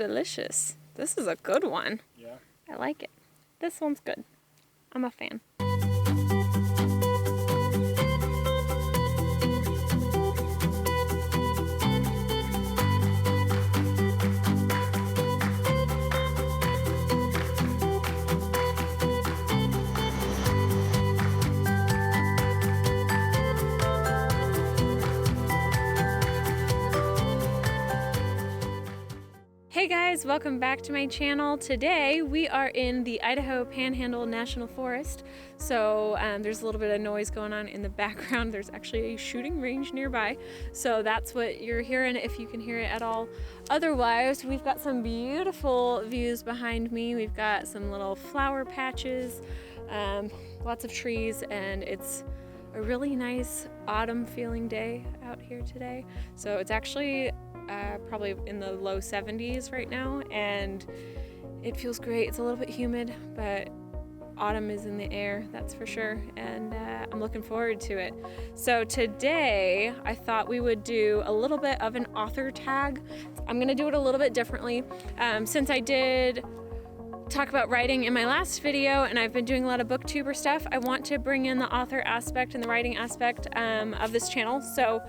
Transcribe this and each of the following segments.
delicious. This is a good one. Yeah. I like it. This one's good. I'm a fan. Hey guys, welcome back to my channel. Today we are in the Idaho Panhandle National Forest. So there's a little bit of noise going on in the background. There's actually a shooting range nearby. So that's what you're hearing, if you can hear it at all. Otherwise, we've got some beautiful views behind me. We've got some little flower patches, lots of trees, and it's a really nice autumn feeling day out here today. So it's actually probably in the low 70s right now, and it feels great. It's a little bit humid, but autumn is in the air, that's for sure, and I'm looking forward to it. So today I thought we would do a little bit of an author tag. I'm gonna do it a little bit differently. Since I did talk about writing in my last video, and I've been doing a lot of booktuber stuff, I want to bring in the author aspect and the writing aspect of this channel. So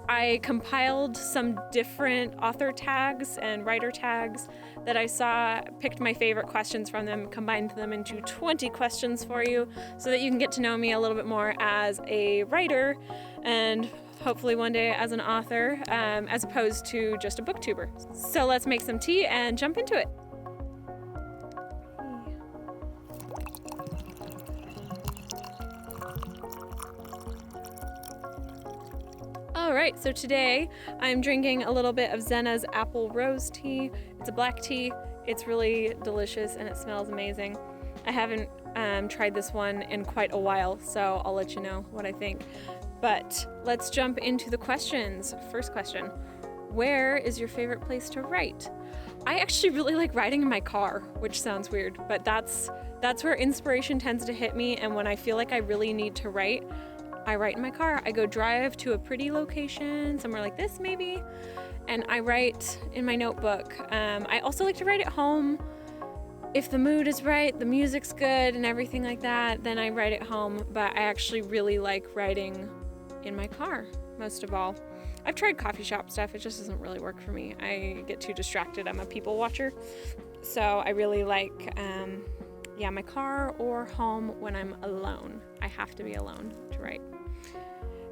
I compiled some different author tags and writer tags that I saw, picked my favorite questions from them, combined them into 20 questions for you so that you can get to know me a little bit more as a writer and hopefully one day as an author, as opposed to just a booktuber. So let's make some tea and jump into it. Alright, so today I'm drinking a little bit of Zena's apple rose tea. It's a black tea. It's really delicious and it smells amazing. I haven't tried this one in quite a while, so I'll let you know what I think. But let's jump into the questions. First question, where is your favorite place to write? I actually really like writing in my car, which sounds weird, but that's where inspiration tends to hit me, and when I feel like I really need to write, I write in my car. I go drive to a pretty location, somewhere like this maybe, and I write in my notebook. I also like to write at home. If the mood is right, the music's good and everything like that, then I write at home, but I actually really like writing in my car, most of all. I've tried coffee shop stuff, it just doesn't really work for me. I get too distracted, I'm a people watcher. So I really like, yeah, my car or home when I'm alone. I have to be alone to write.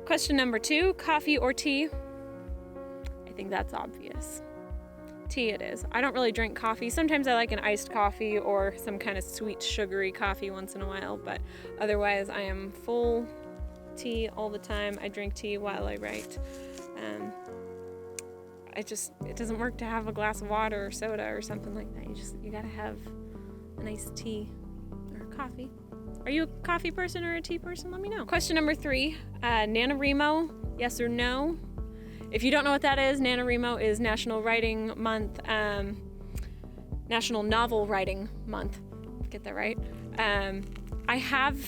Question number 2, coffee or tea? I think that's obvious. Tea it is. I don't really drink coffee. Sometimes I like an iced coffee or some kind of sweet sugary coffee once in a while, but otherwise I am full tea all the time. I drink tea while I write. It doesn't work to have a glass of water or soda or something like that. You gotta have a nice tea or coffee. Are you a coffee person or a tea person? Let me know. Question number 3, NaNoWriMo, yes or no? If you don't know what that is, NaNoWriMo is National Writing Month, National Novel Writing Month. Get that right. I have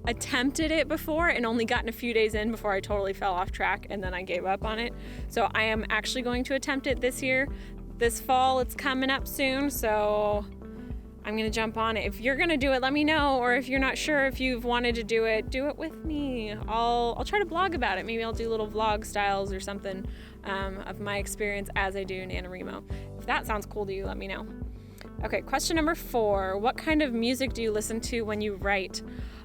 attempted it before and only gotten a few days in before I totally fell off track and then I gave up on it. So I am actually going to attempt it this year. This fall, it's coming up soon, so I'm gonna jump on it. If you're gonna do it, let me know, or if you're not sure if you've wanted to do it with me. I'll try to blog about it. Maybe I'll do little vlog styles or something of my experience as I do NaNoWriMo. If that sounds cool to you, let me know. Okay, question number 4. What kind of music do you listen to when you write?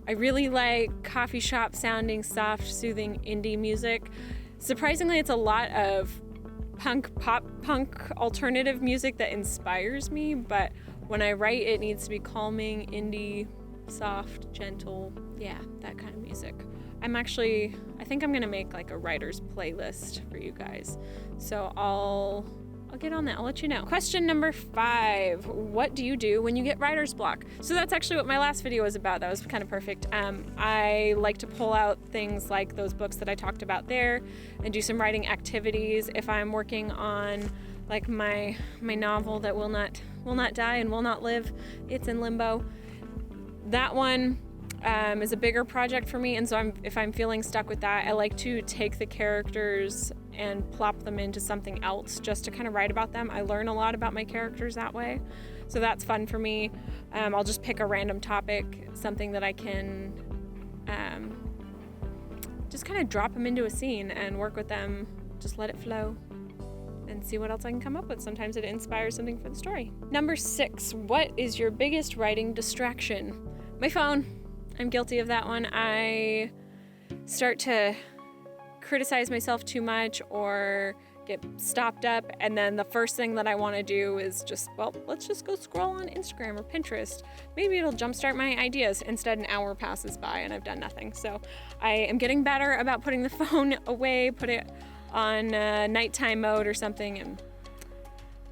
I really like coffee shop sounding, soft, soothing indie music. Surprisingly, it's a lot of pop punk alternative music that inspires me, but when I write, it needs to be calming, indie, soft, gentle, yeah, that kind of music. I think I'm gonna make like a writer's playlist for you guys. So I'll get on that, I'll let you know. Question number 5, what do you do when you get writer's block? So that's actually what my last video was about. That was kind of perfect. I like to pull out things like those books that I talked about there and do some writing activities. If I'm working on like my novel that will not die and will not live, it's in limbo. That one, is a bigger project for me, and so if I'm feeling stuck with that, I like to take the characters and plop them into something else just to kind of write about them. I learn a lot about my characters that way, so that's fun for me. I'll just pick a random topic, something that I can just kind of drop them into a scene and work with them, just let it flow and see what else I can come up with. Sometimes it inspires something for the story. Number 6, what is your biggest writing distraction? My phone. I'm guilty of that one. I start to criticize myself too much or get stopped up, and then the first thing that I want to do is just, well, let's just go scroll on Instagram or Pinterest. Maybe it'll jumpstart my ideas. Instead, an hour passes by and I've done nothing. So I am getting better about putting the phone away, put it on nighttime mode or something, and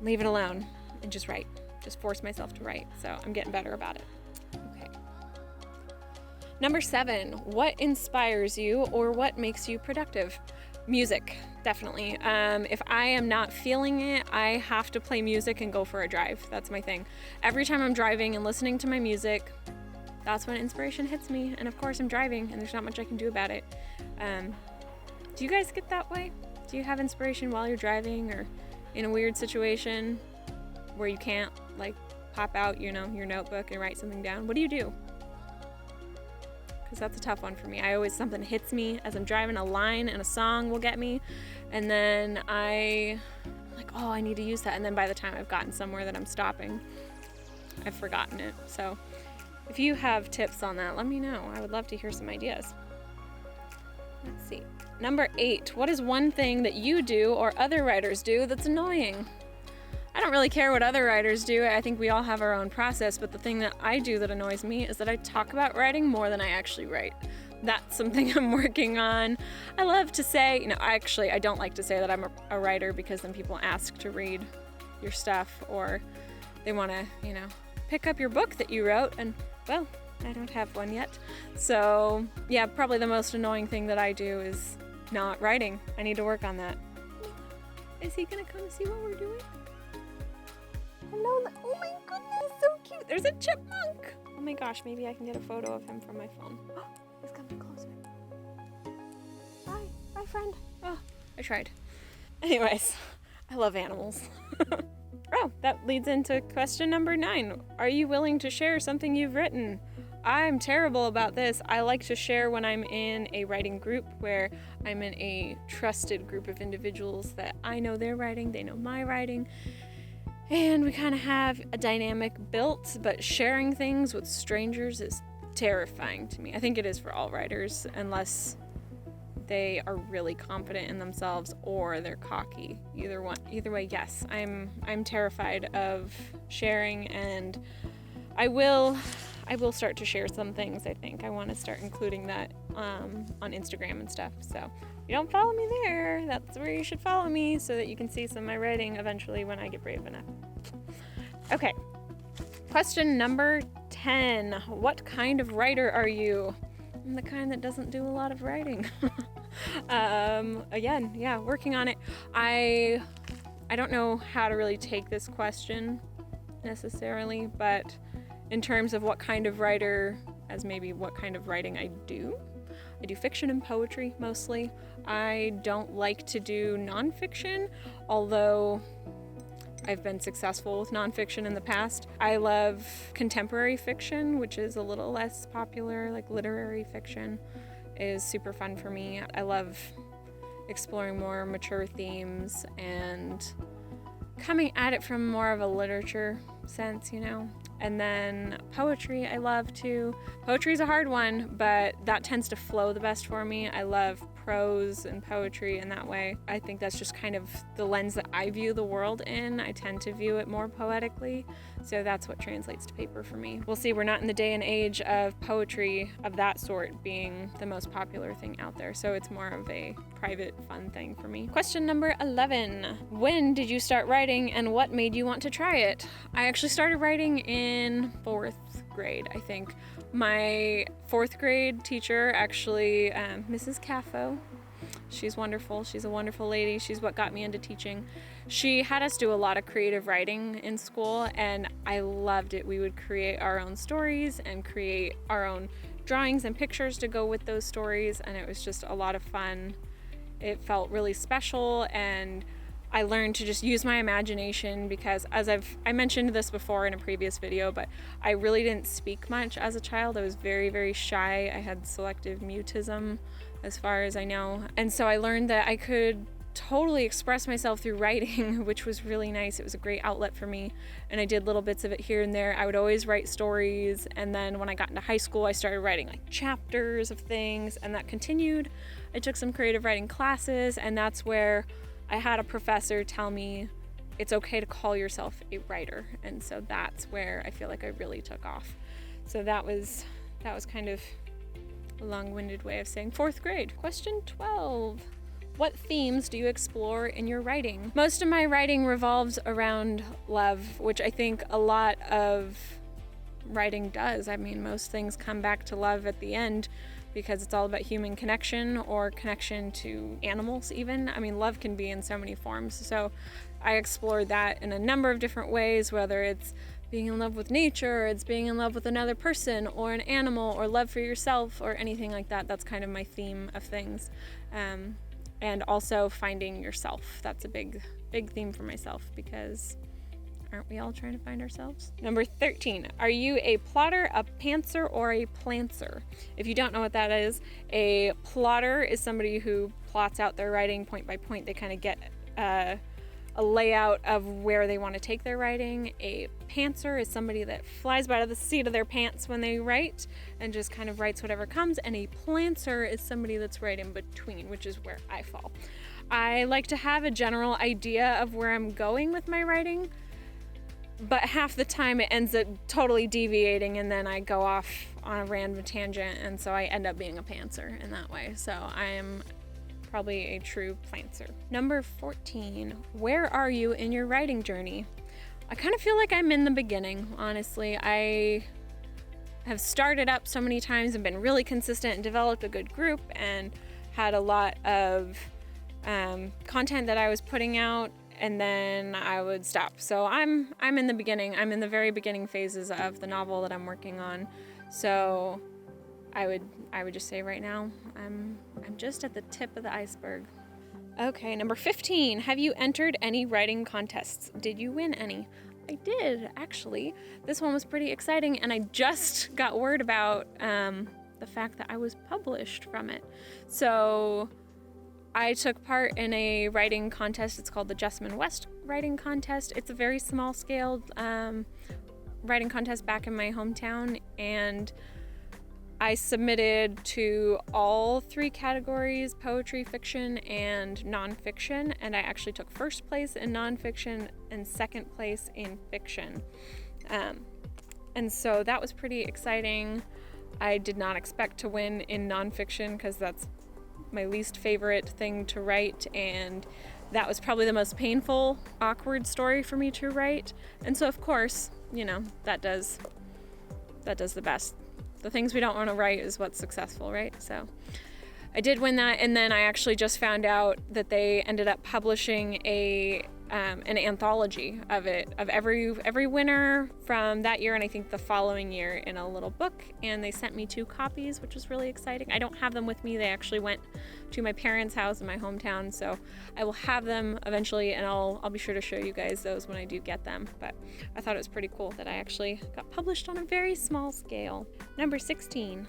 leave it alone and just write. Just force myself to write. So I'm getting better about it. Okay. Number 7, what inspires you or what makes you productive? Music, definitely. If I am not feeling it, I have to play music and go for a drive. That's my thing. Every time I'm driving and listening to my music, that's when inspiration hits me. And of course I'm driving and there's not much I can do about it. Do you guys get that way? Do you have inspiration while you're driving or in a weird situation where you can't like pop out, your notebook and write something down? What do you do? Because that's a tough one for me. Something hits me as I'm driving, a line and a song will get me, and then I'm like, oh, I need to use that, and then by the time I've gotten somewhere that I'm stopping, I've forgotten it. So if you have tips on that, let me know. I would love to hear some ideas. Let's see. Number 8, what is one thing that you do or other writers do that's annoying? I don't really care what other writers do. I think we all have our own process, but the thing that I do that annoys me is that I talk about writing more than I actually write. That's something I'm working on. I love to say, I don't like to say that I'm a writer, because then people ask to read your stuff or they want to, pick up your book that you wrote, and well, I don't have one yet. So yeah, probably the most annoying thing that I do is not writing. I need to work on that. Is he gonna come see what we're doing? Hello, oh my goodness, so cute. There's a chipmunk. Oh my gosh, maybe I can get a photo of him from my phone. Oh, he's coming closer. Bye friend. Oh, I tried. Anyways, I love animals. Oh, that leads into question number 9. Are you willing to share something you've written? I'm terrible about this. I like to share when I'm in a writing group where I'm in a trusted group of individuals that I know their writing, they know my writing, and we kind of have a dynamic built, but sharing things with strangers is terrifying to me. I think it is for all writers, unless they are really confident in themselves or they're cocky. Either way, yes. I'm terrified of sharing, and I will start to share some things. I think I want to start including that on Instagram and stuff. So if you don't follow me there, that's where you should follow me, so that you can see some of my writing eventually when I get brave enough. Okay, question number 10. What kind of writer are you? I'm the kind that doesn't do a lot of writing. Again, yeah, working on it. I don't know how to really take this question necessarily, but in terms of what kind of writer, as maybe what kind of writing I do fiction and poetry mostly. I don't like to do nonfiction, although I've been successful with nonfiction in the past. I love contemporary fiction, which is a little less popular. Like literary fiction is super fun for me. I love exploring more mature themes and coming at it from more of a literature sense, And then poetry I love too. Poetry is a hard one, but that tends to flow the best for me. I love prose and poetry in that way. I think that's just kind of the lens that I view the world in. I tend to view it more poetically, so that's what translates to paper for me. We'll see, we're not in the day and age of poetry of that sort being the most popular thing out there, so it's more of a private, fun thing for me. Question number 11. When did you start writing and what made you want to try it? I actually started writing in 4th grade, I think. My 4th grade teacher, actually, Mrs. Caffo, she's wonderful. She's a wonderful lady. She's what got me into teaching. She had us do a lot of creative writing in school, and I loved it. We would create our own stories and create our own drawings and pictures to go with those stories, and it was just a lot of fun. It felt really special, and I learned to just use my imagination because, as I mentioned this before in a previous video, but I really didn't speak much as a child. I was very, very shy. I had selective mutism as far as I know. And so I learned that I could totally express myself through writing, which was really nice. It was a great outlet for me, and I did little bits of it here and there. I would always write stories, and then when I got into high school, I started writing like chapters of things, and that continued. I took some creative writing classes, and that's where I had a professor tell me it's okay to call yourself a writer, and so that's where I feel like I really took off. So that was kind of a long-winded way of saying 4th grade. Question 12. What themes do you explore in your writing? Most of my writing revolves around love, which I think a lot of writing does. I mean, most things come back to love at the end because it's all about human connection or connection to animals even. I mean, love can be in so many forms. So I explore that in a number of different ways, whether it's being in love with nature, or it's being in love with another person or an animal, or love for yourself or anything like that. That's kind of my theme of things. And also finding yourself. That's a big theme for myself, because aren't we all trying to find ourselves? Number 13, are you a plotter, a pantser, or a plancer? If you don't know what that is, a plotter is somebody who plots out their writing point by point. They kind of get a layout of where they want to take their writing. A pantser is somebody that flies by the seat of their pants when they write and just kind of writes whatever comes. And a plancer is somebody that's right in between, which is where I fall. I like to have a general idea of where I'm going with my writing, but half the time it ends up totally deviating, and then I go off on a random tangent, and so I end up being a pantser in that way. So I am probably a true plancer. Number 14, where are you in your writing journey? I kind of feel like I'm in the beginning, honestly. I have started up so many times and been really consistent and developed a good group and had a lot of content that I was putting out, and then I would stop. So I'm in the beginning. I'm in the very beginning phases of the novel that I'm working on. So I would just say right now I'm just at the tip of the iceberg. Okay, number 15. Have you entered any writing contests? Did you win any? I did, actually. This one was pretty exciting, and I just got word about the fact that I was published from it. So I took part in a writing contest. It's called the Jessamine West Writing Contest. It's a very small scale writing contest back in my hometown, and I submitted to all 3 categories: poetry, fiction, and nonfiction, and I actually took 1st place in nonfiction and 2nd place in fiction. And so that was pretty exciting. I did not expect to win in nonfiction because that's my least favorite thing to write, and that was probably the most painful, awkward story for me to write. And so of course, you know, that does the best. The things we don't want to write is what's successful, right? So I did win that, and then I actually just found out that they ended up publishing an anthology of every winner from that year, and I think the following year, in a little book, and they sent me 2 copies, which was really exciting. I don't have them with me. They actually went to my parents' house in my hometown, so I will have them eventually, and I'll be sure to show you guys those when I do get them. But I thought it was pretty cool that I actually got published on a very small scale. Number 16.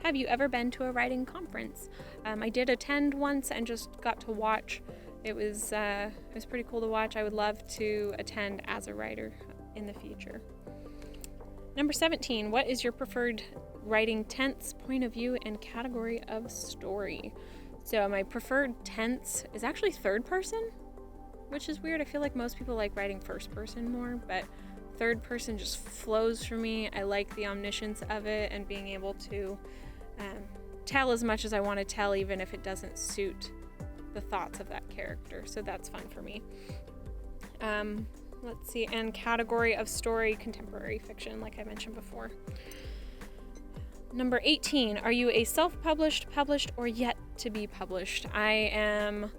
Have you ever been to a writing conference? I did attend once and just got to watch. It was pretty cool to watch. I would love to attend as a writer in the future. Number 17, what is your preferred writing tense, point of view, and category of story? So my preferred tense is actually 3rd person, which is weird. I feel like most people like writing 1st person more, but 3rd person just flows for me. I like the omniscience of it and being able to tell as much as I want to tell, even if it doesn't suit the thoughts of that character. So that's fun for me. Let's see, and category of story, contemporary fiction, like I mentioned before. Number 18, are you a self-published, published, or yet to be published? I am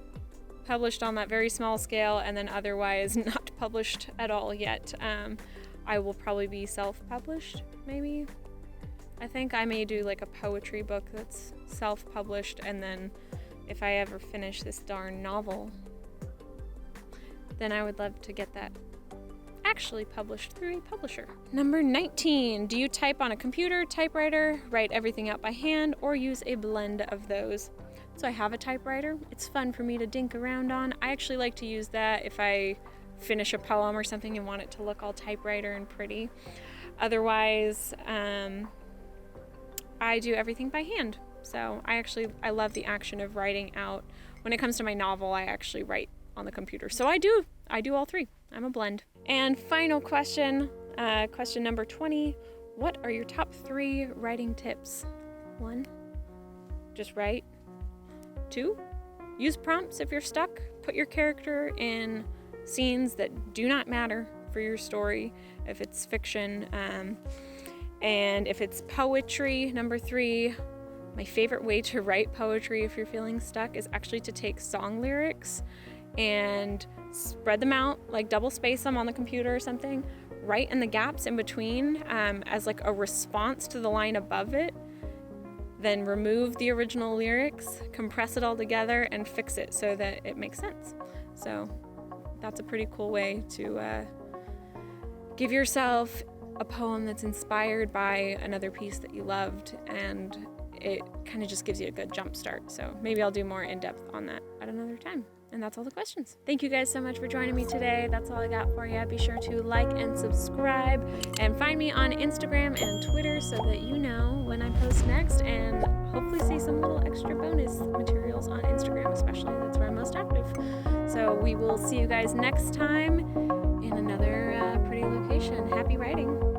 published on that very small scale, and then otherwise not published at all yet. I will probably be self-published, maybe. I think I may do like a poetry book that's self-published, and then if I ever finish this darn novel, then I would love to get that actually published through a publisher. Number 19, do you type on a computer, typewriter, write everything out by hand, or use a blend of those? So I have a typewriter. It's fun for me to dink around on. I actually like to use that if I finish a poem or something and want it to look all typewriter and pretty. Otherwise, I do everything by hand. So I love the action of writing out. When it comes to my novel, I actually write on the computer. So I do all three. I'm a blend. And final question, question number 20. What are your top 3 writing tips? 1, just write. 2, use prompts if you're stuck. Put your character in scenes that do not matter for your story, if it's fiction. And if it's poetry, number 3, my favorite way to write poetry if you're feeling stuck is actually to take song lyrics and spread them out, like double space them on the computer or something, write in the gaps in between as like a response to the line above it, then remove the original lyrics, compress it all together, and fix it so that it makes sense. So that's a pretty cool way to give yourself a poem that's inspired by another piece that you loved, and it kind of just gives you a good jump start. So maybe I'll do more in depth on that at another time. And that's all the questions. Thank you guys so much for joining me today. That's all I got for you. Be sure to like and subscribe, and find me on Instagram and Twitter so that you know when I post next, and hopefully see some little extra bonus materials on Instagram, especially. That's where I'm most active. So we will see you guys next time in another pretty location. Happy writing.